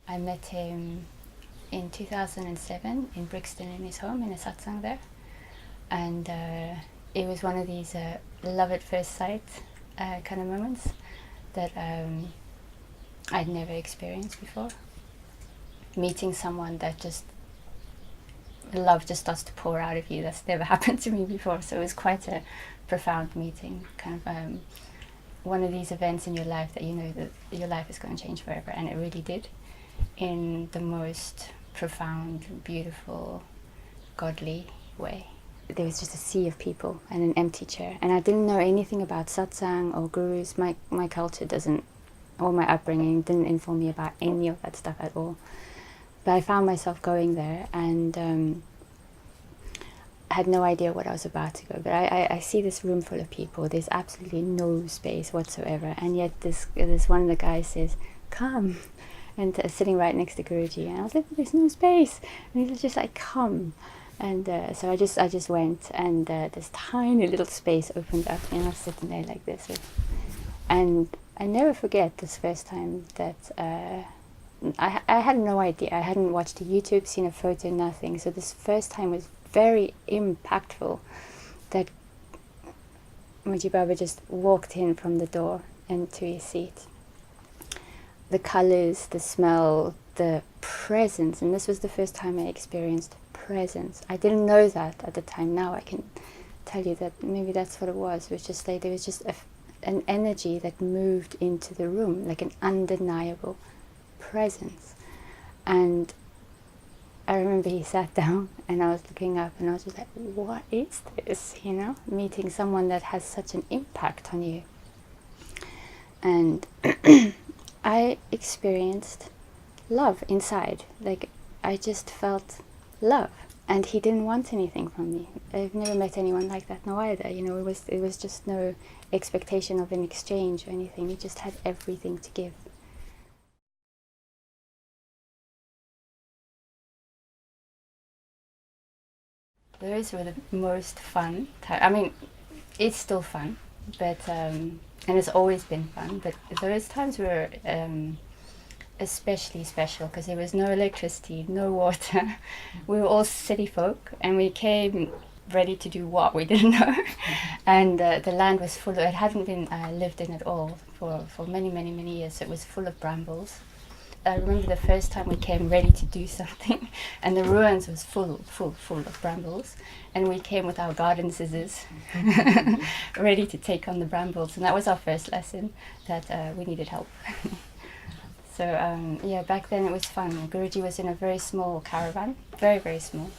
I met him in 2007 in Brixton in his home, in a satsang there. And it was one of these love at first sight kind of moments that I'd never experienced before. Meeting someone that just, love just starts to pour out of you. That's never happened to me before. So it was quite a profound meeting, kind of one of these events in your life that you know that your life is going to change forever. And it really did, in the most profound, beautiful, godly way. There was just a sea of people and an empty chair. And I didn't know anything about satsang or gurus. My culture doesn't, or my upbringing didn't inform me about any of that stuff at all. But I found myself going there and had no idea what I was about to go. But I see this room full of people. There's absolutely no space whatsoever. And yet this one of the guys says, "Come." And sitting right next to Guruji. And I was like, "There's no space." And he was just like, "Come." And so I just went, and this tiny little space opened up, and I was sitting there like this. And I never forget this first time that I had no idea. I hadn't watched a YouTube, seen a photo, nothing. So this first time was very impactful, that Moojibaba just walked in from the door and to his seat. The colors, the smell, the presence, and this was the first time I experienced presence. I didn't know that at the time. Now I can tell you that maybe that's what it was. It was just like there was just an energy that moved into the room, like an undeniable presence. And I remember he sat down and I was looking up and I was just like, what is this? You know, meeting someone that has such an impact on you. And I experienced love inside. Like I just felt love, and he didn't want anything from me. I've never met anyone like that now either. You know, it was just no expectation of an exchange or anything. He just had everything to give. Those were the most fun time. I mean, it's still fun, but and it's always been fun. But those times were especially special because there was no electricity, no water. We were all city folk, and we came ready to do what we didn't know. And the land was full of, it hadn't been lived in at all for many, many, many years. So it was full of brambles. I remember the first time we came ready to do something, and the ruins was full of brambles, and we came with our garden scissors, ready to take on the brambles. And that was our first lesson, that we needed help. So yeah, back then it was fun. Guruji was in a very small caravan, very, very small.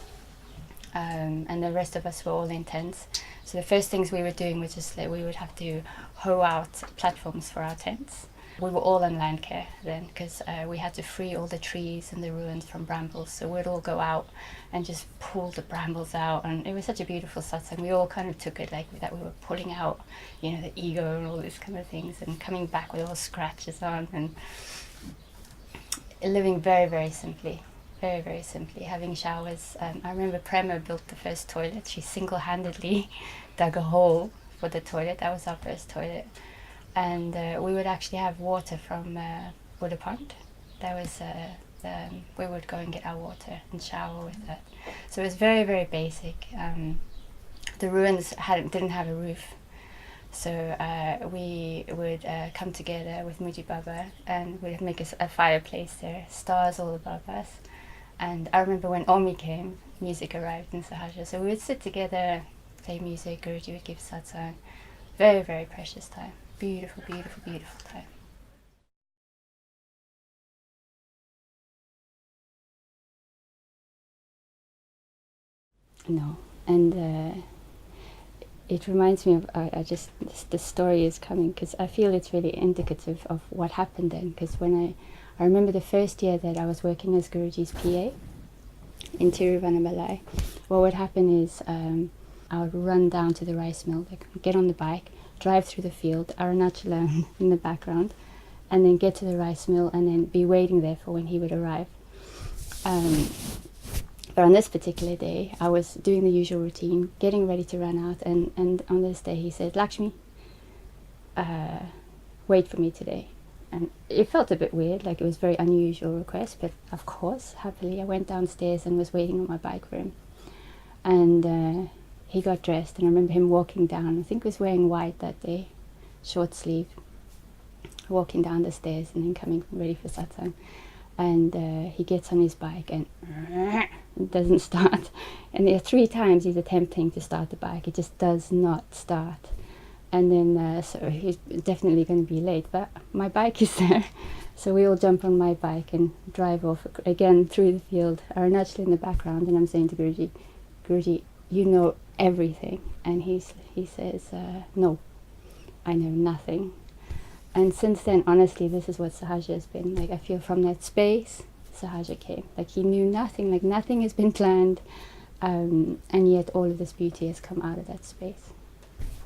And the rest of us were all in tents. So the first things we were doing was just like we would have to hoe out platforms for our tents. We were all on land care then, because we had to free all the trees and the ruins from brambles. So we'd all go out and just pull the brambles out, and it was such a beautiful satsang. We all kind of took it like that we were pulling out, you know, the ego and all these kind of things, and coming back with all scratches on, and living very, very simply. Very, very simply, having showers. I remember Prema built the first toilet. She single-handedly dug a hole for the toilet. That was our first toilet. And we would actually have water from Buddha Pond. That was, we would go and get our water and shower with that. So it was very, very basic. The ruins didn't have a roof. So we would come together with Moojibaba, and we'd make a fireplace there, stars all above us. And I remember when Omi came, music arrived in Sahaja. So we would sit together, play music, Guruji would give satsang. Very, very precious time. Beautiful, beautiful, beautiful time. No, and it reminds me of, the story is coming because I feel it's really indicative of what happened then. Because when I remember the first year that I was working as Guruji's PA in Tiruvannamalai, what would happen is I would run down to the rice mill, like get on the bike, drive through the field, Arunachala in the background, and then get to the rice mill and then be waiting there for when he would arrive. But on this particular day, I was doing the usual routine, getting ready to run out, and on this day he said, "Lakshmi, wait for me today." and it felt a bit weird, like it was a very unusual request, but of course, happily, I went downstairs and was waiting on my bike for him. And he got dressed, and I remember him walking down. I think he was wearing white that day, short sleeve, walking down the stairs and then coming ready for satsang. And he gets on his bike and it doesn't start. And there are 3 times he's attempting to start the bike. It just does not start. And then, so he's definitely going to be late, but my bike is there. So we all jump on my bike and drive off again through the field. Arunachal in the background, and I'm saying to Guruji, Guruji, you know everything. And he says, no, I know nothing. And since then, honestly, this is what Sahaja has been. Like, I feel from that space, Sahaja came. Like, he knew nothing, like nothing has been planned, and yet all of this beauty has come out of that space.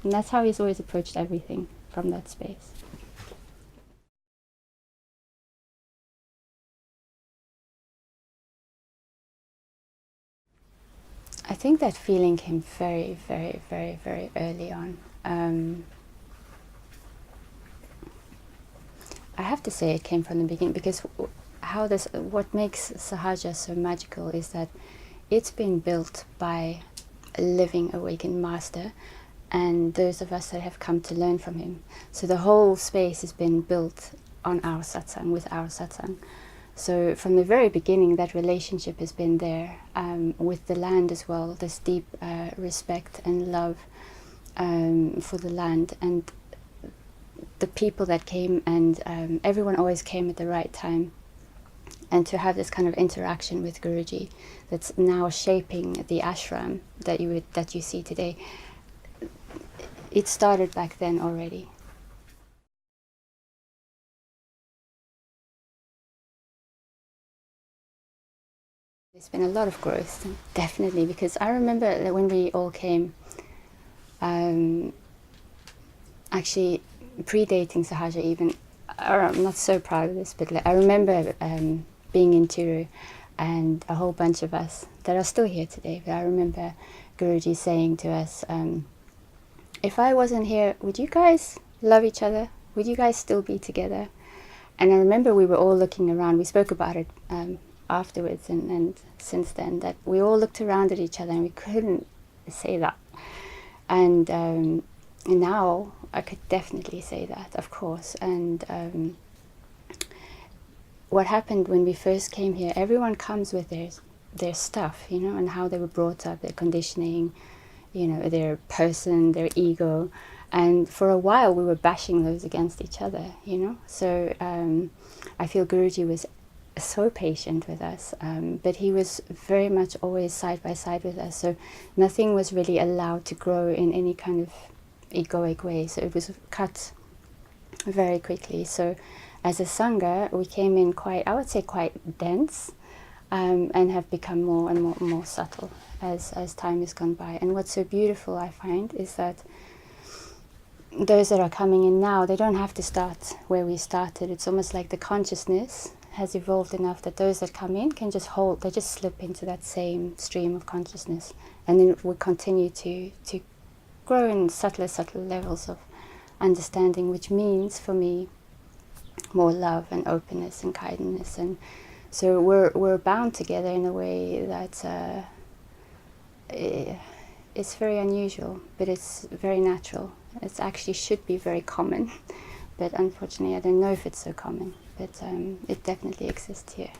And that's how he's always approached everything, from that space. I think that feeling came very, very, very, very early on. I have to say it came from the beginning, because what makes Sahaja so magical is that it's been built by a living awakened master and those of us that have come to learn from him. So the whole space has been built on our satsang, with our satsang. So from the very beginning, that relationship has been there, with the land as well, this deep respect and love for the land, and the people that came, and everyone always came at the right time. And to have this kind of interaction with Guruji that's now shaping the ashram that you see today, it started back then already. There's been a lot of growth, definitely, because I remember that when we all came, actually predating Sahaja even, I'm not so proud of this, but I remember being in Tiru, and a whole bunch of us that are still here today, but I remember Guruji saying to us, if I wasn't here, would you guys love each other? Would you guys still be together? And I remember we were all looking around. We spoke about it afterwards and since then, that we all looked around at each other and we couldn't say that. And now I could definitely say that, of course. And what happened when we first came here, everyone comes with their stuff, you know, and how they were brought up, their conditioning, you know, their person, their ego. And for a while we were bashing those against each other, you know. So I feel Guruji was so patient with us, but he was very much always side by side with us. So nothing was really allowed to grow in any kind of egoic way. So it was cut very quickly. So as a sangha, we came in quite, I would say, quite dense, and have become more and more subtle as time has gone by. And what's so beautiful, I find, is that those that are coming in now, they don't have to start where we started. It's almost like the consciousness has evolved enough that those that come in can just hold, they just slip into that same stream of consciousness, and then we continue to grow in subtler levels of understanding, which means for me more love and openness and kindness. And so we're bound together in a way that it's very unusual, but it's very natural. It actually should be very common, but unfortunately I don't know if it's so common, but it definitely exists here.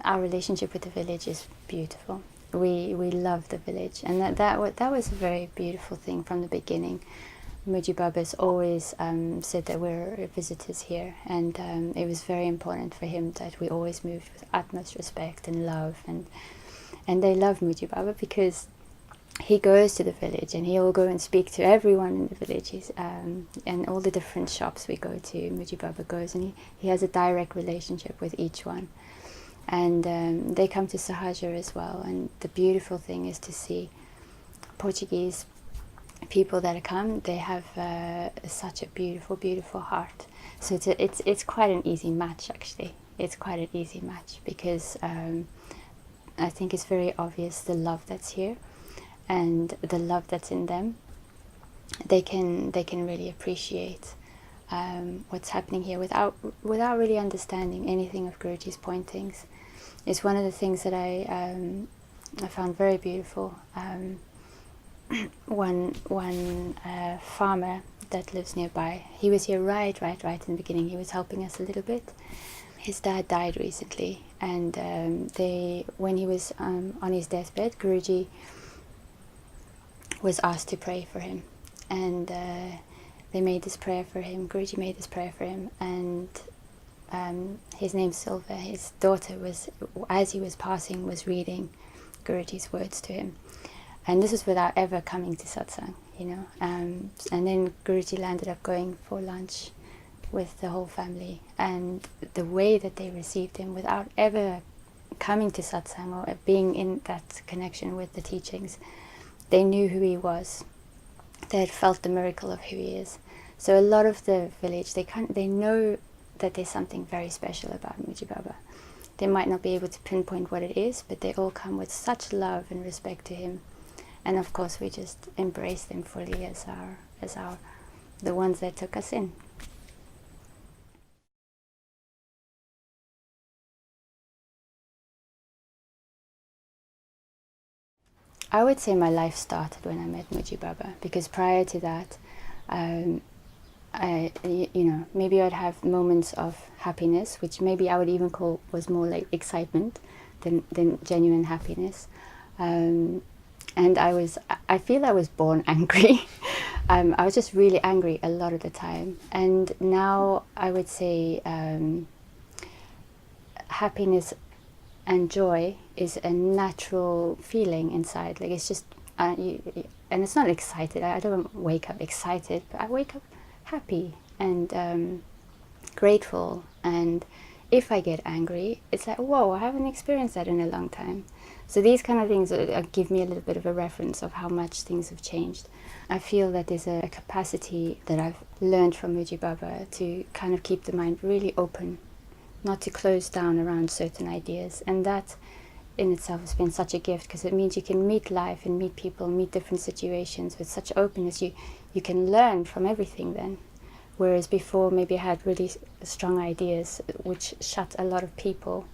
Our relationship with the village is beautiful. We love the village, and that was a very beautiful thing from the beginning. Moojibaba has always said that we're visitors here, and it was very important for him that we always moved with utmost respect and love, and they love Moojibaba because he goes to the village and he'll go and speak to everyone in the villages, and all the different shops we go to, Moojibaba goes, and he has a direct relationship with each one. And they come to Sahaja as well, and the beautiful thing is to see Portuguese people that come, they have such a beautiful heart. So it's quite an easy match, actually. It's quite an easy match because I think it's very obvious the love that's here and the love that's in them. They can really appreciate what's happening here without really understanding anything of Guruji's pointings. It's one of the things that I found very beautiful. One farmer that lives nearby, he was here right in the beginning. He was helping us a little bit. His dad died recently, and when he was on his deathbed, Guruji was asked to pray for him, and they made this prayer for him. Guruji made this prayer for him, and his name's Silva. His daughter was, as he was passing, was reading Guruji's words to him, and this was without ever coming to satsang, you know. And then Guruji landed up going for lunch with the whole family, and the way that they received him without ever coming to satsang or being in that connection with the teachings, they knew who he was. They had felt the miracle of who he is. So a lot of the village, they know that there's something very special about Moojibaba. They might not be able to pinpoint what it is, but they all come with such love and respect to him. And of course we just embrace them fully as the ones that took us in. I would say my life started when I met Moojibaba, because prior to that, maybe I'd have moments of happiness, which maybe I would even call was more like excitement than genuine happiness. And I feel I was born angry. I was just really angry a lot of the time. And now I would say happiness and joy is a natural feeling inside. Like it's just, and it's not excited. I don't wake up excited, but I wake up happy and grateful. And if I get angry, it's like, whoa, I haven't experienced that in a long time. So these kind of things give me a little bit of a reference of how much things have changed. I feel that there's a capacity that I've learned from Moojibaba to kind of keep the mind really open, not to close down around certain ideas. And that in itself has been such a gift, because it means you can meet life and meet people, meet different situations with such openness. You can learn from everything then. Whereas before maybe I had really strong ideas which shut a lot of people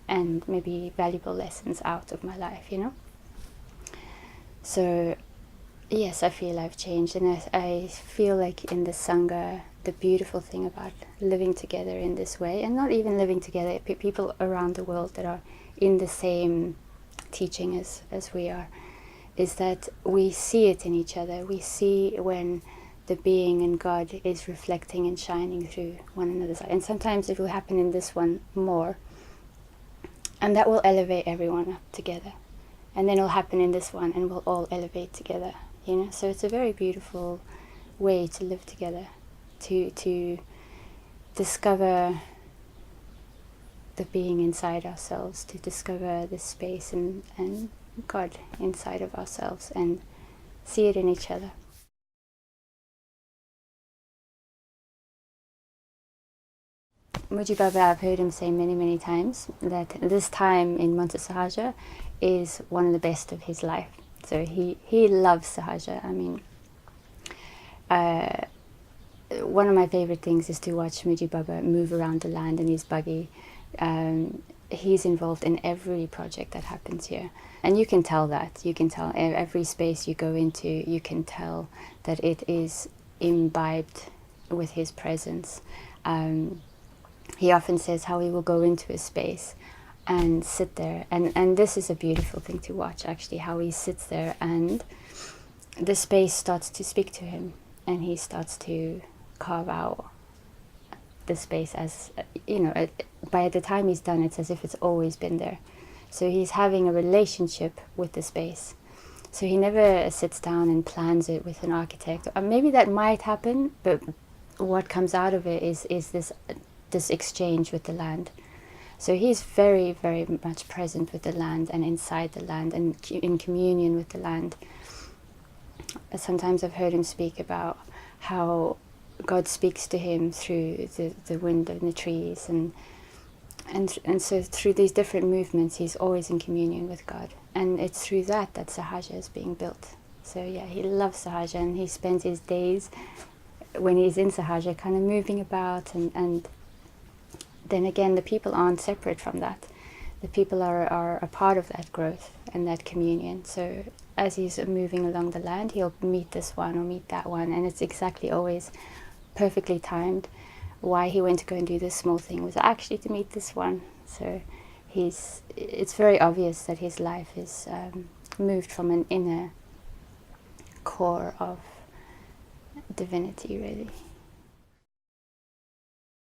and maybe valuable lessons out of my life, you know. So yes, I feel I've changed, and I feel like in the Sangha, the beautiful thing about living together in this way, and not even living together, people around the world that are in the same teaching as we are, is that we see it in each other. We see when the being and God is reflecting and shining through one another's life. And sometimes it will happen in this one more, and that will elevate everyone up together. And then it'll happen in this one and we'll all elevate together, you know. So it's a very beautiful way to live together, to discover the being inside ourselves, to discover the space and God inside of ourselves, and see it in each other. Moojibaba, I've heard him say many times that this time in Monte Sahaje is one of the best of his life. So he loves Sahaja. I mean, one of my favorite things is to watch Moojibaba move around the land in his buggy. He's involved in every project that happens here. And you can tell that. You can tell every space you go into, you can tell that it is imbibed with his presence. He often says how he will go into a space and sit there. And this is a beautiful thing to watch, actually, how he sits there and the space starts to speak to him, and he starts to carve out the space as, you know, by the time he's done, it's as if it's always been there. So he's having a relationship with the space. So he never sits down and plans it with an architect. Or maybe that might happen, but what comes out of it is this exchange with the land. So he's very much present with the land and inside the land and in communion with the land. Sometimes I've heard him speak about how God speaks to him through the wind and the trees, and and so through these different movements, he's always in communion with God, and it's through that Sahaja is being built. So yeah, he loves Sahaja, and he spends his days when he's in Sahaja kind of moving about, and then again, the people aren't separate from that. The people are a part of that growth and that communion. So as he's moving along the land, he'll meet this one or meet that one, and it's exactly always perfectly timed. Why he went to go and do this small thing was actually to meet this one. So it's very obvious that his life is moved from an inner core of divinity, really.